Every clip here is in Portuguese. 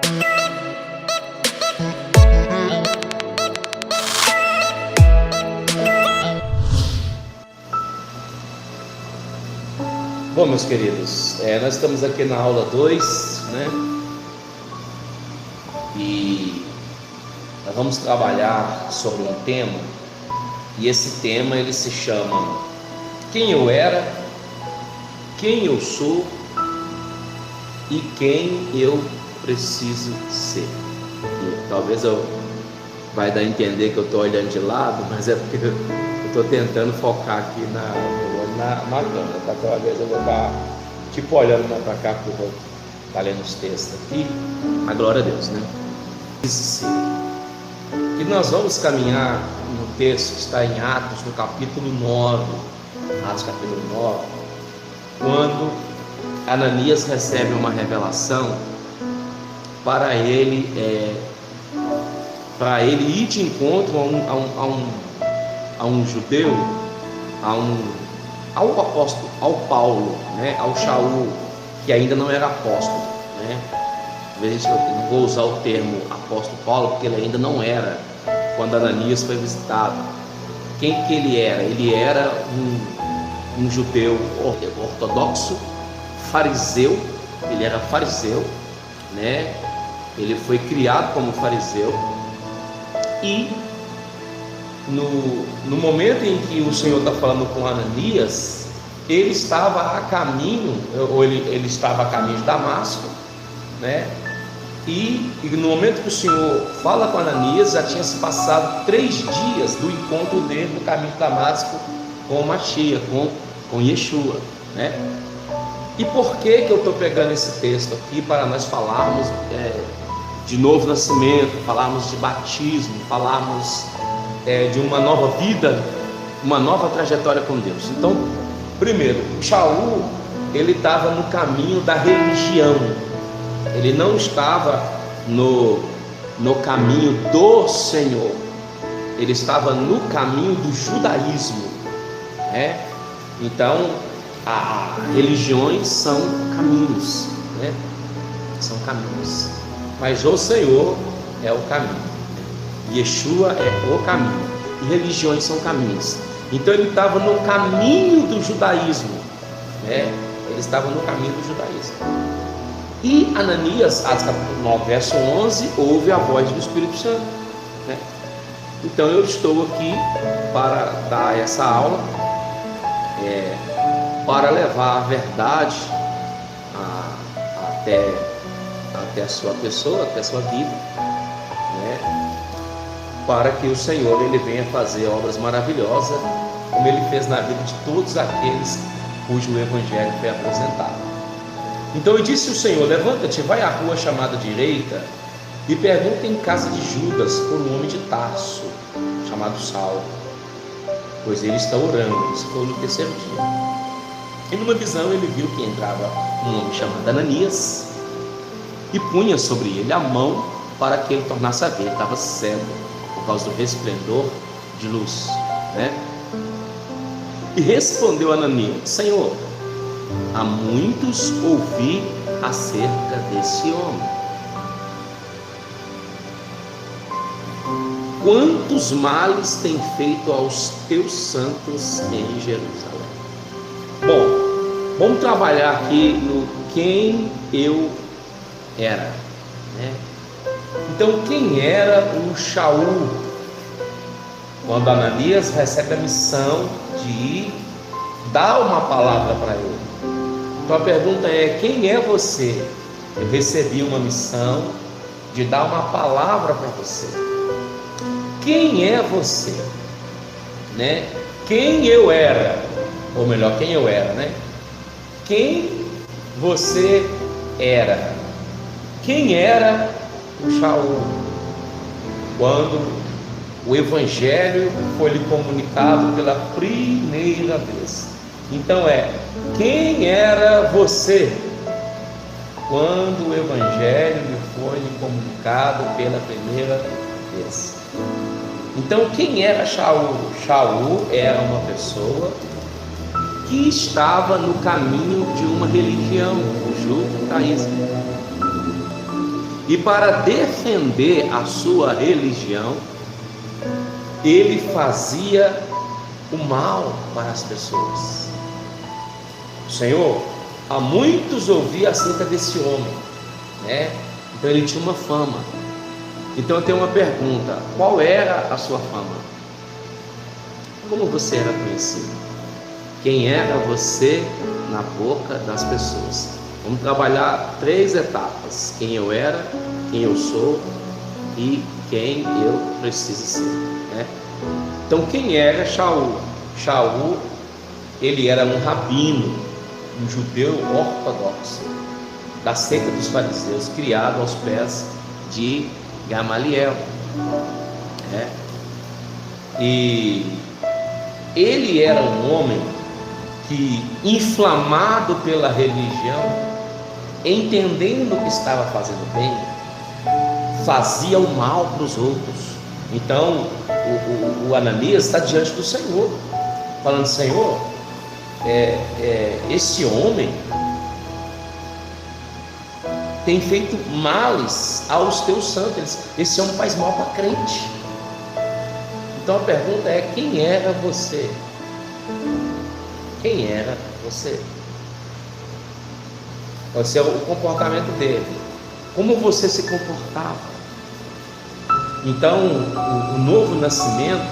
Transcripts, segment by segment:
Bom, meus queridos, nós estamos aqui na aula 2, né? E nós vamos trabalhar sobre um tema, e esse tema ele se chama Quem eu era, quem eu sou e quem eu preciso ser. E talvez vai dar a entender que eu estou olhando de lado, mas é porque eu estou tentando focar aqui na câmera, tá? Talvez eu vou estar tipo olhando para cá, porque eu vou estar lendo os textos aqui. A glória a Deus, né? E nós vamos caminhar no texto que está em Atos, no capítulo 9. Atos capítulo 9, quando Ananias recebe uma revelação para ele ir de encontro a um judeu, ao apóstolo, ao Paulo, né? Ao Shaul, que ainda não era apóstolo, né? Às vezes eu não vou usar o termo apóstolo Paulo, porque ele ainda não era quando Ananias foi visitado. Quem que ele era? Ele era um judeu ortodoxo, fariseu. Ele era fariseu, né? Ele foi criado como fariseu, e no momento em que o Senhor está falando com Ananias, ele estava a caminho, ou ele estava a caminho de Damasco, né? E no momento que o Senhor fala com Ananias, já tinha se passado 3 dias do encontro dele no caminho de Damasco com o Mashiach, com Yeshua, né? E por que eu estou pegando esse texto aqui para nós falarmos de novo nascimento, falarmos de batismo, falarmos de uma nova vida, uma nova trajetória com Deus? Então, primeiro, o Shaul, ele estava no caminho da religião, ele não estava no caminho do Senhor, ele estava no caminho do judaísmo, né? Então, religiões são caminhos, né? São caminhos, mas o Senhor é o caminho. Yeshua é o caminho, e religiões são caminhos. Então ele estava no caminho do judaísmo, né? Ele estava no caminho do judaísmo. E Ananias, Atos capítulo 9, verso 11, ouve a voz do Espírito Santo, né? Então eu estou aqui para dar essa aula, para levar a verdade até a sua pessoa, até a sua vida, né? Para que o Senhor ele venha fazer obras maravilhosas, como ele fez na vida de todos aqueles cujo evangelho foi apresentado. Então eu disse o Senhor: levanta-te, vai à rua chamada direita e pergunta em casa de Judas por um homem de Tarso chamado Saulo, pois ele está orando. Isso foi no 3º dia. E numa visão ele viu que entrava um homem chamado Ananias e punha sobre ele a mão para que ele tornasse a ver. Ele estava cego por causa do resplendor de luz, né? E respondeu Ananias: Senhor, há muitos ouvi acerca desse homem. Quantos males tem feito aos teus santos em Jerusalém? Bom, vamos trabalhar aqui no quem eu era, né? Então, quem era o Shaul quando Ananias recebe a missão de ir dar uma palavra para ele? Então a pergunta é: quem é você? Eu recebi uma missão de dar uma palavra para você. Quem é você, né? Quem eu era, ou melhor, quem eu era, né? Quem você era? Quem era o Shaul quando o evangelho foi lhe comunicado pela primeira vez? Então quem era você quando o evangelho lhe foi lhe comunicado pela primeira vez? Então, quem era Shaul? Shaul era uma pessoa que estava no caminho de uma religião, o judaísmo. E para defender a sua religião, ele fazia o mal para as pessoas. O Senhor, há muitos ouvia acerca desse homem, né? Então ele tinha uma fama. Então eu tenho uma pergunta: qual era a sua fama? Como você era conhecido? Quem era você na boca das pessoas? Vamos trabalhar 3 etapas: quem eu era, quem eu sou e quem eu preciso ser, né? Então, quem era Shaul? Shaul, ele era um rabino, um judeu ortodoxo, da seita dos fariseus, criado aos pés de Gamaliel, né? E ele era um homem que, inflamado pela religião, entendendo que estava fazendo bem, fazia o mal para os outros. Então o Ananias está diante do Senhor, falando: Senhor, esse homem tem feito males aos teus santos, esse homem faz mal para crente. Então a pergunta é: quem era você? Quem era você? Pode ser o comportamento dele, como você se comportava. Então o novo nascimento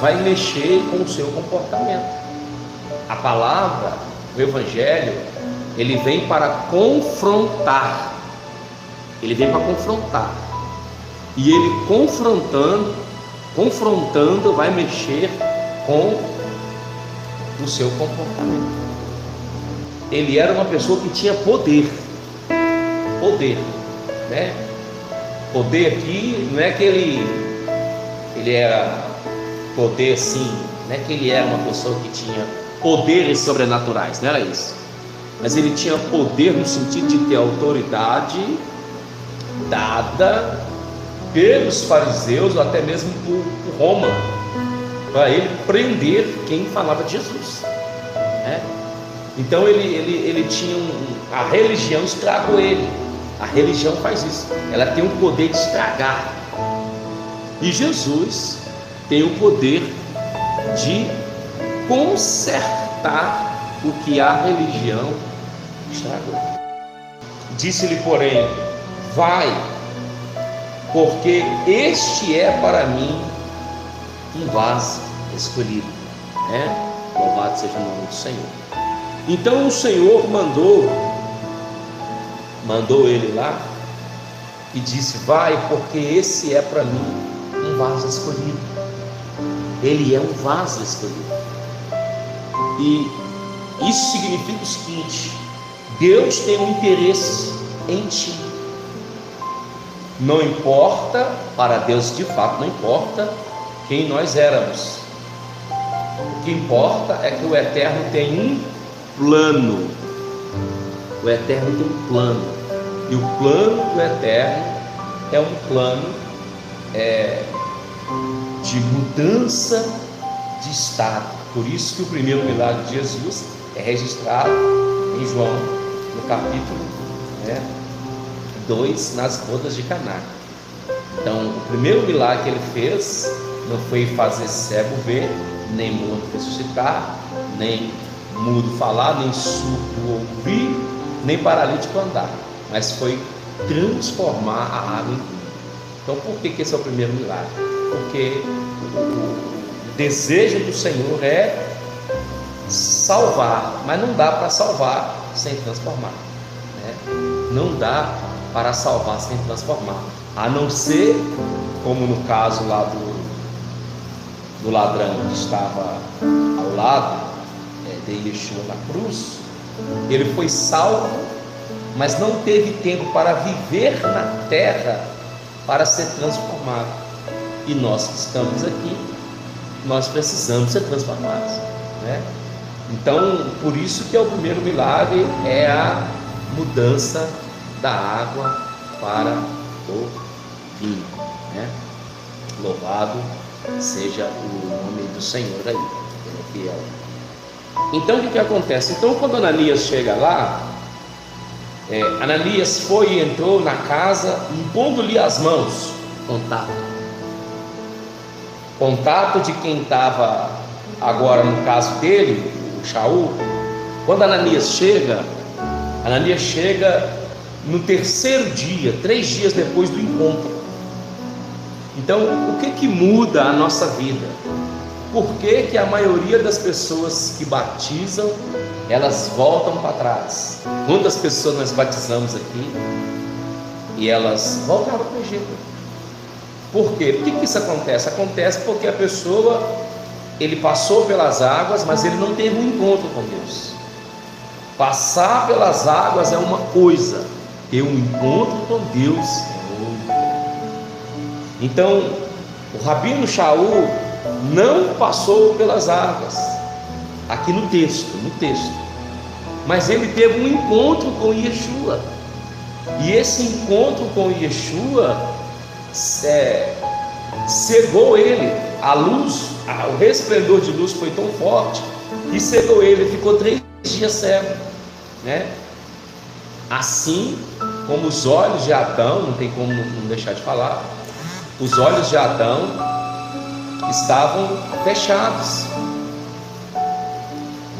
vai mexer com o seu comportamento. A palavra, o Evangelho, ele vem para confrontar. Ele vem para confrontar. E ele confrontando, vai mexer com o seu comportamento. Ele era uma pessoa que tinha poder, né? Poder aqui não é que ele era poder assim, não é que ele era uma pessoa que tinha poderes sobrenaturais, não era isso. Mas ele tinha poder no sentido de ter autoridade dada pelos fariseus, ou até mesmo por Roma, para ele prender quem falava de Jesus, né? Então ele tinha a religião estragou ele. A religião faz isso, ela tem o poder de estragar. E Jesus tem o poder de consertar o que a religião estragou. Disse-lhe, porém: vai, porque este é para mim um vaso escolhido, né? Louvado seja o nome do Senhor. Então o Senhor mandou ele lá e disse: vai, porque esse é para mim um vaso escolhido. Ele é um vaso escolhido. E isso significa o seguinte: Deus tem um interesse em ti. Não importa, para Deus de fato não importa quem nós éramos. O que importa é que o Eterno tem um plano. O Eterno tem um plano. E o plano do Eterno é um plano de mudança de estado. Por isso que o primeiro milagre de Jesus é registrado em João, no capítulo 2, nas bodas de Caná. Então, o primeiro milagre que ele fez não foi fazer cego ver, nem morto ressuscitar, nem mudo falar, nem surdo ouvir, nem paralítico andar, mas foi transformar a água em vinho. Então, por que esse é o primeiro milagre? Porque o desejo do Senhor é salvar, mas não dá para salvar sem transformar, né? Não dá para salvar sem transformar, a não ser, como no caso lá do ladrão que estava ao lado de Yeshua na cruz. Ele foi salvo, mas não teve tempo para viver na terra para ser transformado. E nós que estamos aqui, nós precisamos ser transformados, né? Então, por isso que é o primeiro milagre, é a mudança da água para o vinho, né? Louvado seja o nome do Senhor aí, ele é fiel. Então o que acontece? Então quando Ananias chega lá, Ananias foi e entrou na casa, impondo-lhe as mãos. Contato de quem estava agora no caso dele, o Shaul. Quando Ananias chega no terceiro dia, 3 dias depois do encontro. Então, o que muda a nossa vida? Por que a maioria das pessoas que batizam, elas voltam para trás? Quantas pessoas nós batizamos aqui e elas voltaram para o Egito? Por quê? Por que isso acontece? Acontece porque a pessoa, ele passou pelas águas, mas ele não teve um encontro com Deus. Passar pelas águas é uma coisa, ter um encontro com Deus é outra. Então, o Rabino Shaul não passou pelas águas, aqui no texto, mas ele teve um encontro com Yeshua, e esse encontro com Yeshua cegou ele. A luz, o resplendor de luz foi tão forte que cegou ele, ele ficou 3 dias cego, né? Assim como os olhos de Adão, não tem como não deixar de falar, os olhos de Adão estavam fechados.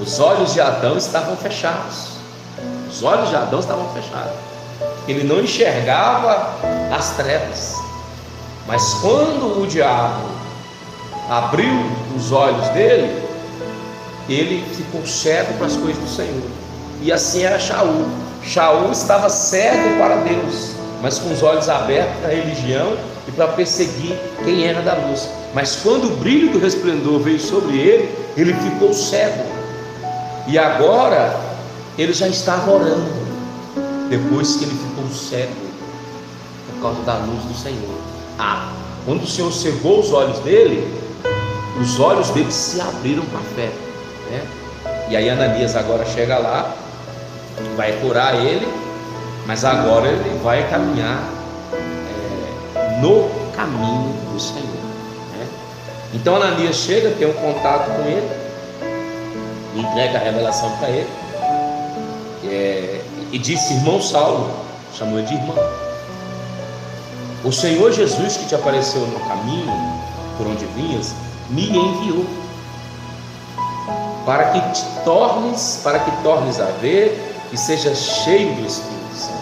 Os olhos de Adão estavam fechados. Os olhos de Adão estavam fechados. Ele não enxergava as trevas. Mas quando o diabo abriu os olhos dele, ele ficou cego para as coisas do Senhor. E assim era Shaul. Shaul estava cego para Deus, mas com os olhos abertos para a religião e para perseguir quem era da luz. Mas quando o brilho do resplendor veio sobre ele, ele ficou cego. E agora ele já estava orando, depois que ele ficou cego por causa da luz do Senhor. Quando o Senhor cegou os olhos dele se abriram para a fé, né? E aí Ananias agora chega lá, vai curar ele, mas agora ele vai caminhar no caminho do Senhor, né? Então Ananias chega, tem um contato com ele, entrega a revelação para ele, e disse: irmão Saulo, chamou ele de irmão, o Senhor Jesus que te apareceu no caminho por onde vinhas, me enviou para que tornes a ver e seja cheio do Espírito Santo.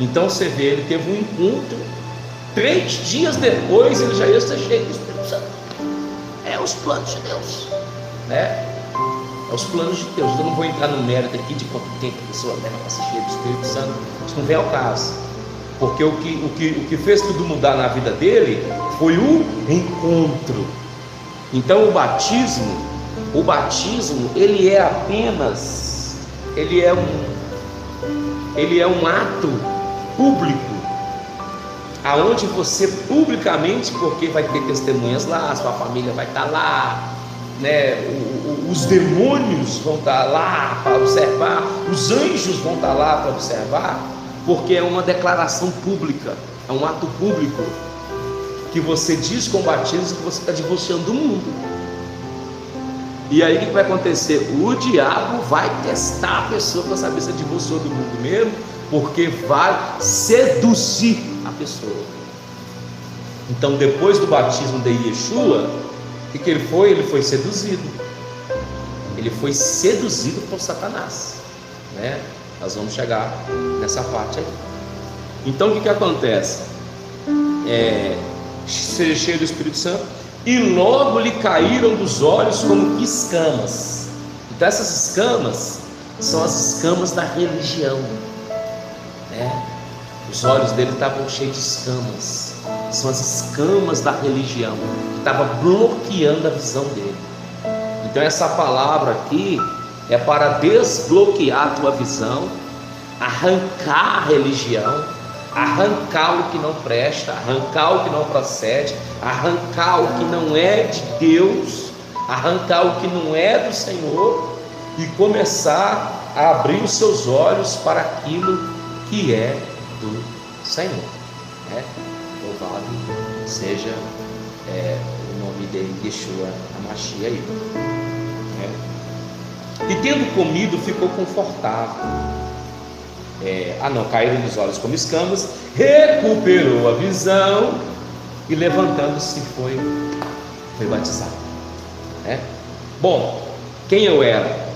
Então você vê, ele teve um encontro, 3 dias depois ele já ia ser cheio do Espírito Santo. É os planos de Deus, né? É os planos de Deus. Eu não vou entrar no mérito aqui de quanto tempo a pessoa leva para ser cheia do Espírito Santo, isso não vem ao caso, porque o que fez tudo mudar na vida dele foi o encontro. Então o batismo ele é apenas, ele é um ato público, aonde você publicamente, porque vai ter testemunhas lá, sua família vai estar lá, né? Os demônios vão estar lá para observar, os anjos vão estar lá para observar, porque é uma declaração pública, é um ato público, que você diz com o batismo que você está divorciando do mundo. E aí o que vai acontecer? O diabo vai testar a pessoa para saber se é divorciou do mundo mesmo, porque vai seduzir a pessoa. Então depois do batismo de Yeshua, o que ele foi? Ele foi seduzido. Ele foi seduzido por Satanás, né? Nós vamos chegar nessa parte aí. Então o que acontece? Seja cheio do Espírito Santo, e logo lhe caíram dos olhos como que escamas. Então essas escamas são as escamas da religião, né? Os olhos dele estavam cheios de escamas, são as escamas da religião que estavam bloqueando a visão dele. Então essa palavra aqui é para desbloquear a tua visão, arrancar a religião, arrancar o que não presta, arrancar o que não procede, arrancar o que não é de Deus, arrancar o que não é do Senhor, e começar a abrir os seus olhos para aquilo que é do Senhor, né? Louvado seja o nome de Yeshua HaMashiach aí, né? E tendo comido, ficou confortável. caíram nos olhos como escamas, recuperou a visão e levantando-se foi batizado, né? Bom, quem eu era?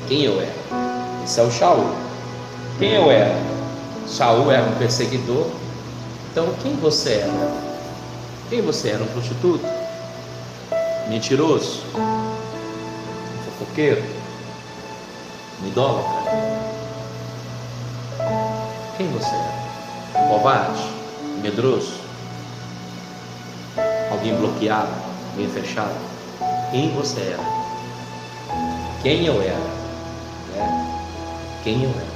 Quem eu era? Esse é o Shaul. Quem eu era? Shaul era um perseguidor. Então quem você era? Quem você era? Um prostituto? Mentiroso? Um fofoqueiro? Um idólatra? Quem você era? Um covarde? Um medroso? Alguém bloqueado? Alguém fechado? Quem você era? Quem eu era? Quem eu era?